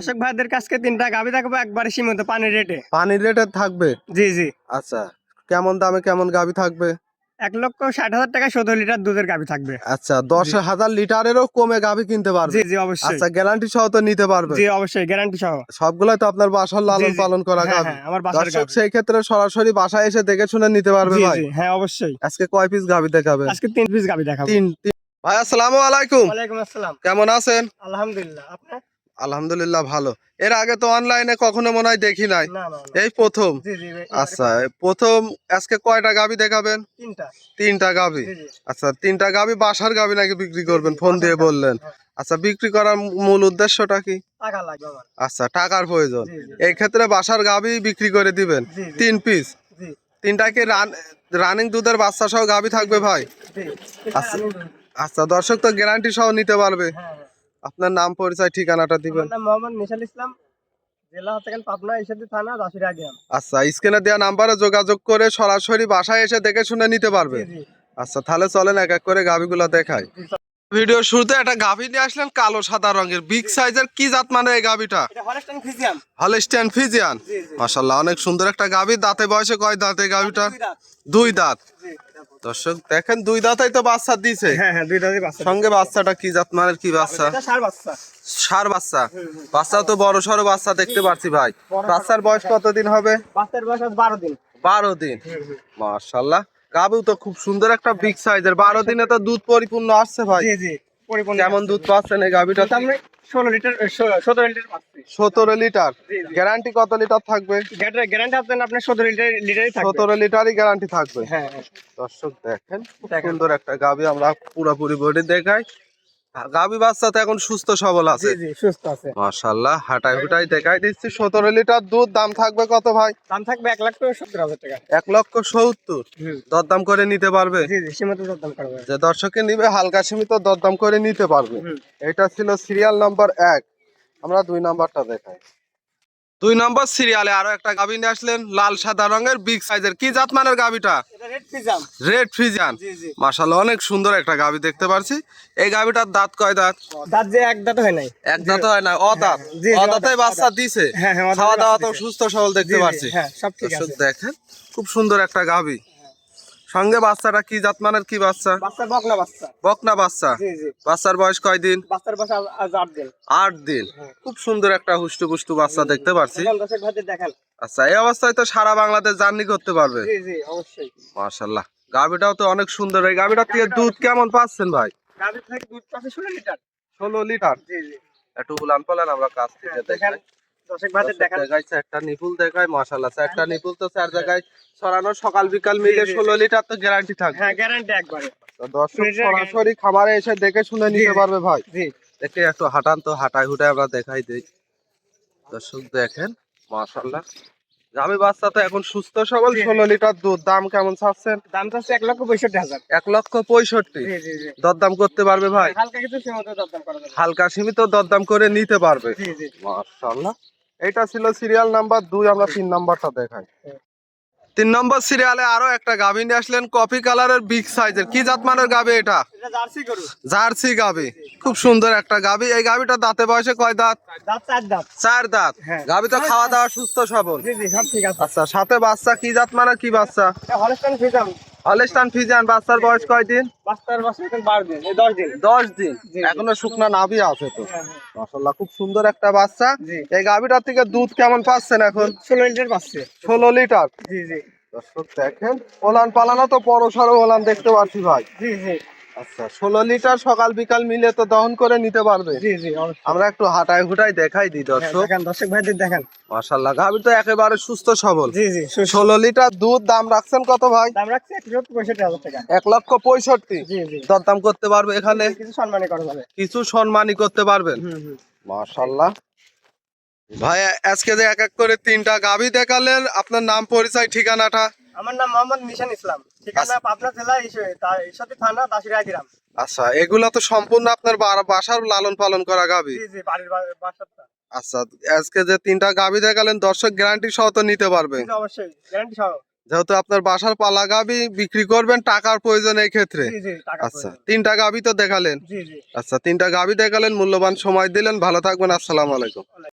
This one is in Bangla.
দর্শক ভাইদের কাছে তিনটা গাভী থাকবে একবারে সীমিত পানির রেটে। পানির রেটে থাকবে? জি জি। আচ্ছা, কেমন দামে কেমন গাভী থাকবে? 1,60,000 টাকায় 17 লিটার দুধের গাভী থাকবে। আচ্ছা, 10,000 লিটারেরও কমে গাভী কিনতে পারবে? জি জি অবশ্যই। আচ্ছা, গ্যারান্টি সহ তো নিতে পারবে? জি অবশ্যই, গ্যারান্টি সহ। সবগুলাই তো আপনার বাসার লালন পালন করা হ্যাঁ গাভী? হ্যাঁ, আমার বাসার দর্শক গাভী। সেই ক্ষেত্রে সরাসরি বাসায় এসে দেখে শুনে নিতে পারবে জি ভাই? জি হ্যাঁ অবশ্যই। আজকে কয় পিস গাভী দেখাবে? আজকে 3 পিস গাভী দেখাবো। তিন। ভাই আসসালামু আলাইকুম। ওয়ালাইকুম আসসালাম। কেমন আছেন? আলহামদুলিল্লাহ, আপনি? আলহামদুলিল্লাহ ভালো। এর আগে তো অনলাইনে কখনো মনে হয় দেখি নাই, না না না। এই প্রথম? জি জি আচ্ছা, প্রথম। আজকে কয়টা গাভী দেখাবেন? 3টা। 3টা গাভী। জি জি। আচ্ছা, 3টা গাভী বাসার গাভী নাকি বিক্রি করবেন? জি, ফোন বাসার দিয়ে গাভী, বললেন। হ্যাঁ। আচ্ছা, বিক্রি করার মূল উদ্দেশ্যটা কি? টাকা লাগবে আমার। আচ্ছা, টাকার প্রয়োজন। জি জি। এই ক্ষেত্রে বাসার গাভী বিক্রি করে দিবেন? জি জি। 3 পিস। জি 3টা কি রানিং দুধের বাচ্চা সহ গাভী থাকবে ভাই? জি। আচ্ছা আচ্ছা, দর্শক তো গ্যারান্টি সহ নিতে পারবে? হ্যাঁ হ্যাঁ। আপনার নাম পরিচয় ঠিকানাটা দিবেন? আমার নাম মোহাম্মদ নিশাল ইসলাম, জেলা হচ্ছে পাবনা, ঈশ্বরদী থানা, দাসুরিয়া গ্রাম। আচ্ছা, স্ক্রিনে দেওয়া নাম্বারে যোগাযোগ করে সরাসরি বাসায় এসে দেখে শুনে নিতে পারবে? জি জি। আচ্ছা, তাহলে চলেন এক এক করে গাভীগুলো দেখাই। ভিডিও শুরুতে একটা গাভী নিয়ে আসলেন কালো সাদা রঙের বিগ সাইজের, কি জাত মানে এই গাভীটা? এটা হলস্টাইন ফ্রিজিয়ান। Holstein Friesian. জি জি। মাশাআল্লাহ, অনেক সুন্দর একটা গাভী। দাঁতে বয়সে কয় দাঁত এই গাভীটা? 2 দাঁত। জি। দর্শক দেখেন, 2 দাঁতাই তো বাচ্চা দিছে। হ্যাঁ হ্যাঁ, দুইটারই বাচ্চা। সঙ্গে বাচ্চাটা কি জাত মানের, কি বাচ্চা? এটা ষাঁড় বাচ্চা। ষাঁড় বাচ্চা। বাচ্চাও তো বড় সড়ো বাচ্চা দেখতে পাচ্ছি ভাই। বাচ্চার বয়স কতদিন হবে? বাচ্চার বয়স 12 দিন। 12 দিন। মাশাআল্লাহ, গাভীও তো খুব সুন্দর একটা বিগ সাইজের। 12 দিনে তো দুধ পরিপূর্ণ আসছে ভাই। জি জি পরিপূর্ণ। কেমন দুধ পাচ্ছেন এই গাভীটা? আমরা 16 লিটার 17 লিটার পাচ্ছি। 17 লিটার। জি, জি। গ্যারান্টি কত লিটার থাকবে? গ্যারান্টি আপনার 17 লিটারই থাকবে। 17 লিটারই গ্যারান্টি থাকবে। হ্যাঁ হ্যাঁ। দর্শক দেখেন, খুব দেখেন। সুন্দর একটা গাভী। আমরা পুরোপুরি বডি দেখাই। আর গাভী বাচ্চা তো এখন সুস্থ সবল জি আছে। জি সুস্থ আছে। মাশাআল্লাহ, হাঁটাই হুটাই দেখাই দিচ্ছি। 17 লিটার দুধ। দাম থাকবে কত ভাই? দাম থাকবে 1,70,000 টাকা। 1,70,000। দরদাম করে নিতে পারবে? জি জি সীমিত দরদাম করবে। যে দর্শকে নিবে হালকা সীমিত দরদাম করে নিতে পারবে। হুম। এটা ছিল সিরিয়াল নাম্বার 1। আমরা 2 নাম্বারটা দেখাই। 2 নাম্বার সিরিয়ালে আরো একটা গাভী নিয়ে আসলেন, লাল সাদা রঙের বিগ সাইজের, কি জাত মানের গাভীটা? এটা রেড ফ্রিজিয়ান। Red Friesian. জি জি। মাশাআল্লাহ, অনেক সুন্দর একটা গাভী দেখতে পাচ্ছি। এই গাভীটার দাঁত কয় দাঁত? দাঁত যে এক দাঁত হয় নাই। এক দাঁত হয় না, অদাঁত। জি, জি, অদাঁতে বাচ্চা দিছে। হ্যাঁ হ্যাঁ, খাওয়া দাওয়া তো দিছে। সুস্থ সবল দেখতে জি, জি, পাচ্ছি। হ্যাঁ সব ঠিক দর্শক আছে। দেখেন, খুব সুন্দর একটা গাভী। সঙ্গে বাচ্চাটা কি জাত মানের, কি বাচ্চা? বাচ্চা বকনা বাচ্চা। বকনা বাচ্চা। জি জি। বাচ্চার বয়স কয় দিন? বাচ্চার বয়স আজ 8 দিন। 8 দিন। খুব সুন্দর একটা হুষ্টু পুষ্টু বাচ্চা দেখতে পাচ্ছি। এখন দর্শক ভাইদের দেখান। আচ্ছা, এই অবস্থায় তো সারা বাংলাদেশ জার্নি করতে পারবে? জি জি অবশ্যই। মাশাআল্লাহ, গাভীটাও তো অনেক সুন্দর। এই গাভীটার থেকে দুধ কেমন পাচ্ছেন ভাই? গাভীর থেকে দুধ পাচ্ছে 16 লিটার। 16 লিটার। জি জি। একটু উলান পালান আমরা কাছ থেকে দেখেন দেখাই। দর্শক ভাইদের দেখান। দেখাইছে একটা নিপুল দেখায়। মাশাআল্লাহ, একটা নিপুল তো 4 জায়গায় ছড়ানো। সকাল বিকাল মিলে জি, জি, 16 লিটার তো গ্যারান্টি থাকবে। হ্যাঁ গ্যারান্টি একবারে। তো দর্শক লিটার সরাসরি খামারে এসে দেখে শুনে নিতে জি, পারবে ভাই। জি। দেখে একটু হাঁটান তো, হাঁটাই হুটাই আমরা দেখাই দেই। দর্শক দেখেন, মাশাআল্লাহ, গাভী বাচ্চা তো এখন সুস্থ সবল। জি, জি। 16 লিটার দুধ। দাম কেমন চাচ্ছেন? দাম চাচ্ছে 1,65,000। 1,65,000। জি জি জি। দরদাম করতে পারবে ভাই? হালকা কিছু সীমিত দরদাম করা যাবে। হালকা সীমিত দরদাম করে নিতে পারবে। জি জি। মাশাআল্লাহ, এটা ছিল সিরিয়াল নাম্বার 2। আমরা 3 নাম্বারটা দেখাই। 3 নম্বর সিরিয়ালে আরো একটা গাভী নিয়ে আসলেন, কফি কালারের বিগ সাইজের, কি জাত মানের গাভী এটা? এটা জার্সি গরু। জার্সি গাভী। খুব সুন্দর একটা গাভী। এই গাভীটা দাঁতে বয়সে কয় দাঁত? দাঁত 4 দাঁত। 4 দাঁত। হ্যাঁ। গাভী তো খাওয়া দাওয়া সুস্থ সবল। জি জি সব ঠিক আছে। আচ্ছা, সাথে বাচ্চা কি জাত মানের, কি বাচ্চা? এটা হলস্টাইন ফ্রিজিয়ান। Holstein Friesian. বাচ্চার বয়স কয় দিন? বাচ্চার বয়স এখন 12 দিন, এই 10 দিন। 10 দিন। জি, জি। এখনো শুকনা নাভি আছে তো। হ্যাঁ, হ্যাঁ। মাশাআল্লাহ, খুব সুন্দর একটা বাচ্চা। জি। এই গাভীটার থেকে দুধ কেমন পাচ্ছেন এখন? 16 লিটার পাচ্ছে। 16 লিটার। জি জি। দর্শক দেখেন, ওলান পালানো তো বড় সড়ো ওলান দেখতে পাচ্ছি ভাই। জি জি। আচ্ছা, 16 লিটার সকাল বিকাল মিলে তো দহন করে নিতে পারবে। জি জি অবশ্যই। আমরা একটু হাঁটাই হুটাই দেখাই দিই হ্যাঁ, দর্শক। দেখেন দর্শক ভাইদের দেখান। মাশাআল্লাহ, গাভী তো একেবারে সুস্থ সবল। জি জি। 16 লিটার দুধ। দাম রাখছেন কত ভাই? দাম রাখছি 1,65,000 টাকা। 1,65,000। জি জি। দরদাম করতে পারবে এখানে? কিছু সম্মানী করা যাবে। কিছু সম্মানই করতে পারবেন। হুম। মাশাআল্লাহ, ভাই আজকে যে এক এক করে 3টা গাভী দেখালেন, আপনার নাম পরিচয় ঠিকানাটা? আমার নাম মোহাম্মদ নিশান ইসলাম, ঠিকানা পাবনা জেলা ঈশ্বরদী থানা, দাসুরিয়া গ্রাম। আচ্ছা, এগুলা তো সম্পূর্ণ আপনার বাসার লালন পালন করা গাভী? জি জি বাড়ির বাসাটা। আচ্ছা, আজকে যে 3টা গাভী দেখালেন, দর্শক গ্যারান্টি সহ তো নিতে পারবে? জি অবশ্যই গ্যারান্টি সহ। যেহেতু আপনার বাসার পালা গাভী বিক্রি করবেন, টাকার প্রয়োজন এই ক্ষেত্রে। জি জি টাকা আচ্ছা, প্রয়োজন। 3টা গাভী তো দেখালেন। জি জি। আচ্ছা, 3টা গাভী দেখালেন, মূল্যবান সময় দিলেন। ভালো থাকবেন। আসসালামু আলাইকুম।